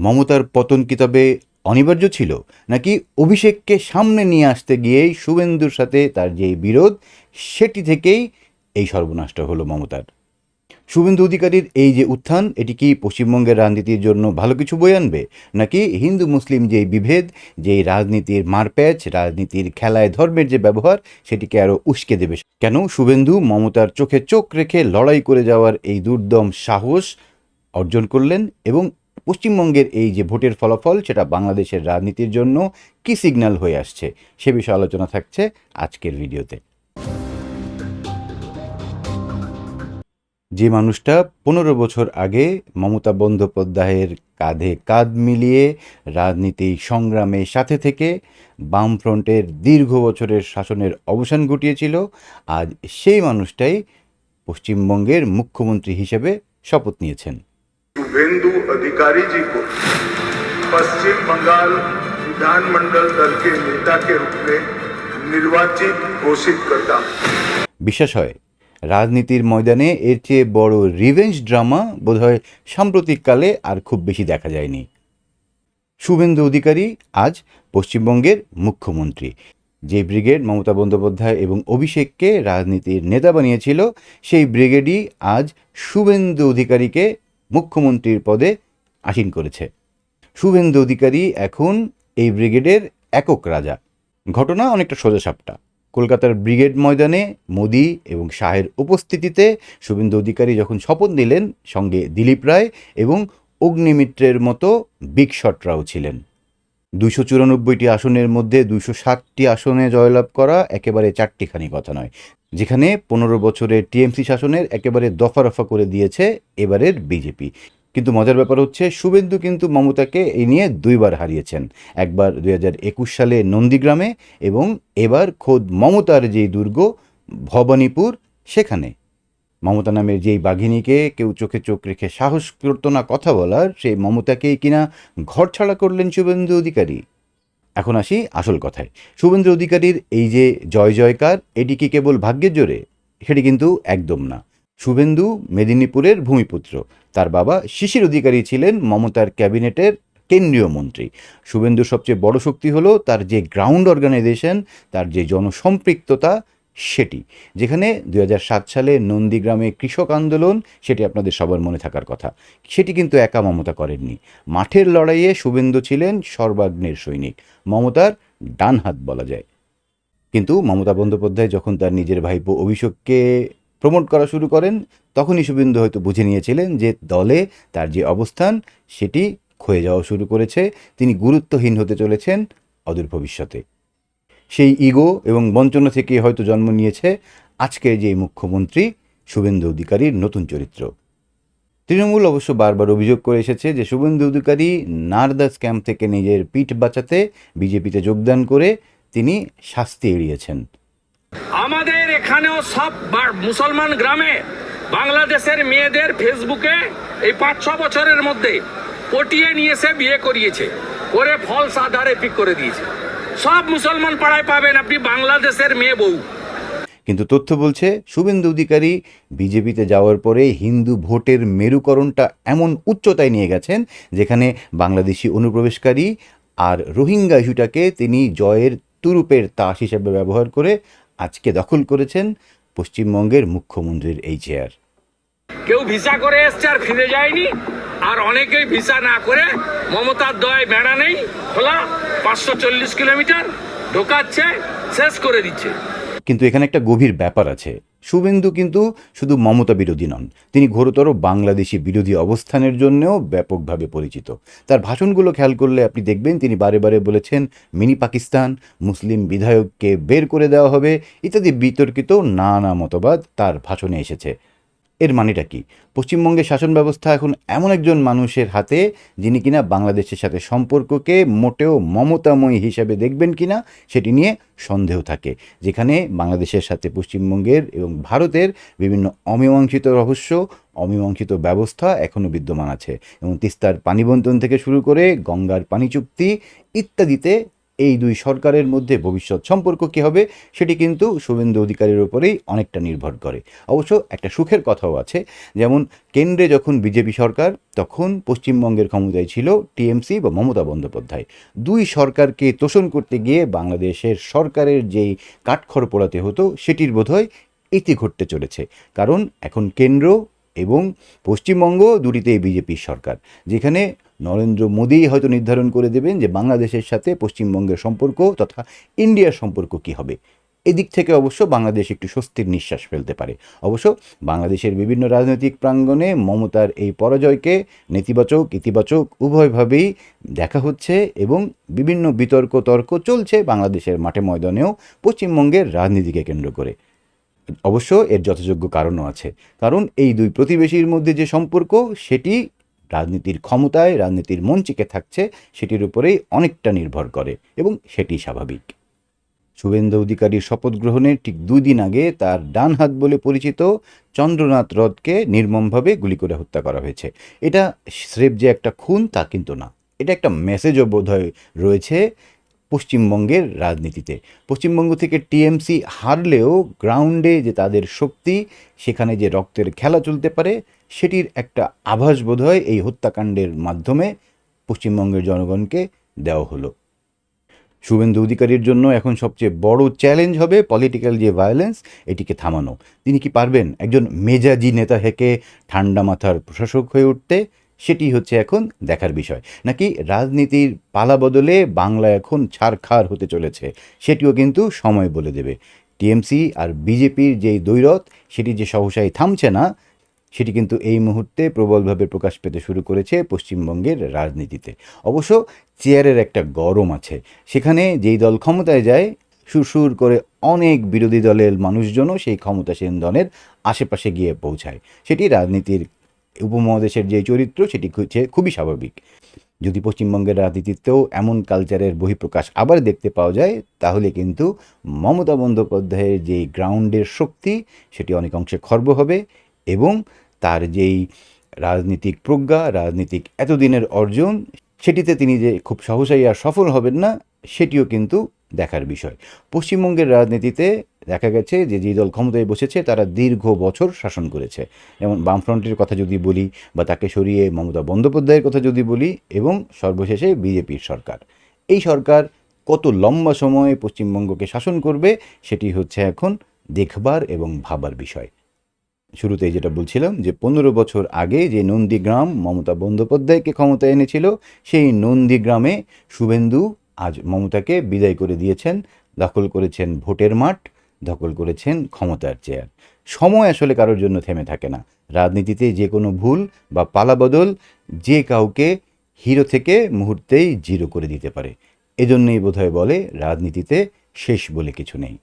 মমতার পতন কি তবে অনিবার্য ছিল, নাকি অভিষেককে সামনে নিয়ে আসতে গিয়েই শুভেন্দুর সাথে তার যেই বিরোধ সেটি থেকেই এই সর্বনাশটা হলো মমতার? শুভেন্দু অধিকারীর এই যে উত্থান, এটি কি পশ্চিমবঙ্গের রাজনীতির জন্য ভালো কিছু বয়ে আনবে, নাকি হিন্দু মুসলিম যেই বিভেদ, যেই রাজনীতির মারপ্যাচ, রাজনীতির খেলায় ধর্মের যে ব্যবহার, সেটিকে আরও উস্কে দেবে? কেন শুভেন্দু মমতার চোখে চোখ রেখে লড়াই করে যাওয়ার এই দুর্দম সাহস অর্জন করলেন, এবং পশ্চিমবঙ্গের এই যে ভোটের ফলাফল সেটা বাংলাদেশের রাজনীতির জন্য কী সিগন্যাল হয়ে আসছে, সে বিষয়ে আলোচনা থাকছে আজকের ভিডিওতে। যে মানুষটা 15 বছর আগে মমতা বন্দ্যোপাধ্যায়ের কাঁধে কাঁধ মিলিয়ে রাজনীতি সংগ্রামে সাথে থেকে বামফ্রন্টের দীর্ঘ বছরের শাসনের অবসান ঘটিয়েছিল, আজ সেই মানুষটাই পশ্চিমবঙ্গের মুখ্যমন্ত্রী হিসেবে শপথ নিয়েছেন। शुभेंदु अधिकारी जी को पश्चिम बंगाल विधानमंडल दल के नेता के रूप में निर्वाचित घोषित करता। বিশ্বাস হয় রাজনীতির ময়দানে এর চেয়ে বড় রিভেঞ্জ ড্রামা বোধহয় সাম্প্রতিককালে আর খুব বেশি দেখা যায়নি। শুভেন্দু অধিকারী আজ পশ্চিমবঙ্গের মুখ্যমন্ত্রী। যে ব্রিগেড মমতা বন্দ্যোপাধ্যায় এবং অভিষেককে রাজনীতির নেতা বানিয়েছিল, সেই ব্রিগেডই আজ শুভেন্দু অধিকারীকে মুখ্যমন্ত্রীর পদে আসীন করেছে। শুভেন্দু অধিকারী এখন এই ব্রিগেডের একক রাজা। ঘটনা অনেকটা সোজাসাপটা। কলকাতার ব্রিগেড ময়দানে মোদি এবং শাহের উপস্থিতিতে শুভেন্দু অধিকারী যখন শপথ নিলেন, সঙ্গে দিলীপ রায় এবং অগ্নিমিত্রের মতো বিগ শটরাও ছিলেন। 294টি আসনের মধ্যে 207টি আসনে জয়লাভ করা একেবারে চারটিখানি কথা নয়, যেখানে 15 বছরের টিএমসি শাসনের একেবারে দফা রফা করে দিয়েছে এবারের বিজেপি। কিন্তু মজার ব্যাপার হচ্ছে, শুভেন্দু কিন্তু মমতাকে এই নিয়ে দুইবার হারিয়েছেন। একবার 2021 সালে নন্দীগ্রামে, এবং এবার খোদ মমতার যেই দুর্গ ভবানীপুর, সেখানে মমতা নামের যেই বাঘিনীকে কেউ চোখে চোখ রেখে সাহস করতো না কথা বলার, সেই মমতাকেই কিনা ঘরছাড়া করলেন শুভেন্দু অধিকারী। এখন আসি আসল কথায়। শুভেন্দু অধিকারীর এই যে জয় জয়কার, এটি কি কেবল ভাগ্যের জোরে? সেটি কিন্তু একদম না। শুভেন্দু মেদিনীপুরের ভূমিপুত্র। তার বাবা শিশির অধিকারী ছিলেন মমতার ক্যাবিনেটের কেন্দ্রীয় মন্ত্রী। শুভেন্দুর সবচেয়ে বড় শক্তি হলো তার যে গ্রাউন্ড অর্গানাইজেশন, তার যে জনসম্পৃক্ততা, সেটি। যেখানে 2007 সালে নন্দীগ্রামে কৃষক আন্দোলন, সেটি আপনাদের সবার মনে থাকার কথা, সেটি কিন্তু একা মমতা করেননি। মাঠের লড়াইয়ে শুভেন্দু ছিলেন সর্বাগ্নের সৈনিক, মমতার ডান হাত বলা যায়। কিন্তু মমতা বন্দ্যোপাধ্যায় যখন তার নিজের ভাইপো অভিষেককে প্রমোট করা শুরু করেন, তখনই শুভেন্দু হয়তো বুঝে নিয়েছিলেন যে দলে তার যে অবস্থান সেটি ক্ষয়ে যাওয়া শুরু করেছে, তিনি গুরুত্বহীন হতে চলেছেন অদূর ভবিষ্যতে। সেই ইগো এবং বঞ্চনা থেকে হয়তো জন্ম নিয়েছে আজকের যে মুখ্যমন্ত্রী শুভেন্দু অধিকারীর নতুন চরিত্র। তৃণমূল অবশ্য বারবার অভিযোগ করে এসেছে যে শুভেন্দু অধিকারী নারদা স্ক্যাম থেকে নিজের পিঠ বাঁচাতে বিজেপিতে যোগদান করে তিনি শাস্তি এড়িয়েছেন। আমাদের এখানেও সব মুসলমান গ্রামে বাংলাদেশের মেয়েদের ফেসবুকে এই 5-6 বছরের মধ্যে পটিয়ে নিয়ে এসে বিয়ে করিয়েছে, করে ফলস আধারে পিক করে দিয়েছে। সব মুসলমান পাড়ায় পাবেন আপনি বাংলাদেশের মেয়ে বউ। কিন্তু তথ্য বলছে শুভেন্দু অধিকারী বিজেপিতে যাওয়ার পরে হিন্দু ভোটের মেরুকরণটা এমন উচ্চতায় নিয়ে গেছেন, যেখানে বাংলাদেশি অনুপ্রবেশকারী আর রোহিঙ্গা ইস্যুটাকে তিনি জয়ের তুরুপের তাস হিসেবে ব্যবহার করে আজকে দখল করেছেন পশ্চিমবঙ্গের মুখ্যমন্ত্রীর এই চেয়ার। কেউ ভিসা করে এসছে আর ফিরে যায়নি, আর অনেকেই ভিসা না করে মমতার দয় বেড়া নেই খোলা 540 কিলোমিটার ঢোকাচ্ছে, শেষ করে দিচ্ছে। কিন্তু এখানে একটা গভীর ব্যাপার আছে। শুভেন্দু কিন্তু শুধু মমতা বিরোধী নন, তিনি ঘোরতর বাংলাদেশি বিরোধী অবস্থানের জন্যও ব্যাপকভাবে পরিচিত। তার ভাষণগুলো খেয়াল করলে আপনি দেখবেন তিনি বারে বারে বলেছেন মিনি পাকিস্তান, মুসলিম বিধায়ককে বের করে দেওয়া হবে ইত্যাদি বিতর্কিত নানা মতবাদ তার ভাষণে এসেছে। এর মানেটা কি? পশ্চিমবঙ্গের শাসন ব্যবস্থা এখন এমন একজন মানুষের হাতে, যিনি কিনা বাংলাদেশের সাথে সম্পর্ককে মোটেও মমতাময়ী হিসাবে দেখবেন কিনা সেটি নিয়ে সন্দেহ থাকে। যেখানে বাংলাদেশের সাথে পশ্চিমবঙ্গের এবং ভারতের বিভিন্ন অমীমাংসিত রহস্য, অমীমাংসিত ব্যবস্থা এখনও বিদ্যমান আছে, এবং তিস্তার পানি বণ্টন থেকে শুরু করে গঙ্গার পানি চুক্তি ইত্যাদিতে এই দুই সরকারের মধ্যে ভবিষ্যৎ সম্পর্ক কী হবে সেটি কিন্তু শুভেন্দু অধিকারীর উপরেই অনেকটা নির্ভর করে। অবশ্য একটা সুখের কথাও আছে, যেমন কেন্দ্রে যখন বিজেপি সরকার, তখন পশ্চিমবঙ্গের ক্ষমতায় ছিল টিএমসি বা মমতা বন্দ্যোপাধ্যায়। দুই সরকারকে তোষণ করতে গিয়ে বাংলাদেশের সরকারের যেই কাঠখড় পোড়াতে হতো সেটির বোধহয় ইতি ঘটতে চলেছে। কারণ এখন কেন্দ্র এবং পশ্চিমবঙ্গ দুটিতেই বিজেপির সরকার, যেখানে নরেন্দ্র মোদী হয়তো নির্ধারণ করে দেবেন যে বাংলাদেশের সাথে পশ্চিমবঙ্গের সম্পর্ক তথা ইন্ডিয়ার সম্পর্ক কী হবে। এদিক থেকে অবশ্য বাংলাদেশ একটু স্বস্তির নিঃশ্বাস ফেলতে পারে। অবশ্য বাংলাদেশের বিভিন্ন রাজনৈতিক প্রাঙ্গণে মমতার এই পরাজয়কে নেতিবাচক ইতিবাচক উভয়ভাবেই দেখা হচ্ছে এবং বিভিন্ন বিতর্ক তর্ক চলছে বাংলাদেশের মাঠে ময়দানেও পশ্চিমবঙ্গের রাজনীতিকে কেন্দ্র করে। অবশ্য এর যথাযোগ্য কারণও আছে, কারণ এই দুই প্রতিবেশীর মধ্যে যে সম্পর্ক সেটি রাজনীতির ক্ষমতায়, রাজনীতির মঞ্চিকে থাকছে সেটির উপরেই অনেকটা নির্ভর করে এবং সেটি স্বাভাবিক। শুভেন্দু অধিকারীর শপথ গ্রহণের ঠিক 2 দিন আগে তার ডান হাত বলে পরিচিত চন্দ্রনাথ রথকে নির্মমভাবে গুলি করে হত্যা করা হয়েছে। এটা স্রেফ যে একটা খুন তা কিন্তু না, এটা একটা মেসেজও বোধহয় রয়েছে পশ্চিমবঙ্গের রাজনীতিতে। পশ্চিমবঙ্গ থেকে টিএমসি হারলেও গ্রাউন্ডে যে তাদের শক্তি, সেখানে যে রক্তের খেলা চলতে পারে, সেটির একটা আভাস বোধহয় এই হত্যাকাণ্ডের মাধ্যমে পশ্চিমবঙ্গের জনগণকে দেওয়া হলো। শুভেন্দু অধিকারীর জন্য এখন সবচেয়ে বড় চ্যালেঞ্জ হবে পলিটিক্যাল যে ভায়োলেন্স, এটিকে থামানো। তিনি কি পারবেন একজন মেজাজি নেতা থেকে ঠান্ডা মাথার প্রশাসক হয়ে উঠতে? সেটি হচ্ছে এখন দেখার বিষয়। নাকি রাজনীতির পালা বদলে বাংলা এখন ছারখার হতে চলেছে, সেটিও কিন্তু সময় বলে দেবে। টিএমসি আর বিজেপির যেই দ্বৈরথ, সেটি যে সহসাই থামছে না, সেটি কিন্তু এই মুহূর্তে প্রবলভাবে প্রকাশ পেতে শুরু করেছে পশ্চিমবঙ্গের রাজনীতিতে। অবশ্য চেয়ারের একটা গরম আছে, সেখানে যেই দল ক্ষমতায় যায় সুরসুর করে অনেক বিরোধী দলের মানুষজনও সেই ক্ষমতাসীন দলের আশেপাশে গিয়ে পৌঁছায়। সেটি রাজনীতির উপমহাদেশের যে চরিত্র, সেটি হচ্ছে খুবই স্বাভাবিক। যদি পশ্চিমবঙ্গের রাজনীতিতেও এমন কালচারের বহিঃপ্রকাশ আবার দেখতে পাওয়া যায়, তাহলে কিন্তু মমতা বন্দ্যোপাধ্যায়ের যেই গ্রাউন্ডের শক্তি, সেটি অনেক অংশে খর্ব হবে এবং তার যেই রাজনীতিক প্রজ্ঞা, রাজনীতিক এতদিনের অর্জন, সেটিতে তিনি যে খুব সহসাই আর সফল হবেন না, সেটিও কিন্তু দেখার বিষয়। পশ্চিমবঙ্গের রাজনীতিতে দেখা গেছে যে যেই দল ক্ষমতায় বসেছে তারা দীর্ঘ বছর শাসন করেছে। যেমন বামফ্রন্টের কথা যদি বলি, বা তাকে সরিয়ে মমতা বন্দ্যোপাধ্যায়ের কথা যদি বলি, এবং সর্বশেষে বিজেপির সরকার। এই সরকার কত লম্বা সময় পশ্চিমবঙ্গকে শাসন করবে, সেটি হচ্ছে এখন দেখবার এবং ভাবার বিষয়। শুরুতেই যেটা বলছিলাম যে 15 বছর আগে যে নন্দীগ্রাম মমতা বন্দ্যোপাধ্যায়কে ক্ষমতায় এনেছিল, সেই নন্দীগ্রামে শুভেন্দু আজ মমতাকে বিদায় করে দিয়েছেন, দখল করেছেন ভোটের মাঠ, দখল করেছেন ক্ষমতার চেয়ার। সময় আসলে কারোর জন্য থেমে থাকে না। রাজনীতিতে যে কোনো ভুল বা পালাবদল যে কাউকে হিরো থেকে মুহূর্তেই জিরো করে দিতে পারে। এজন্যই বোধহয় বলে রাজনীতিতে শেষ বলে কিছু নেই।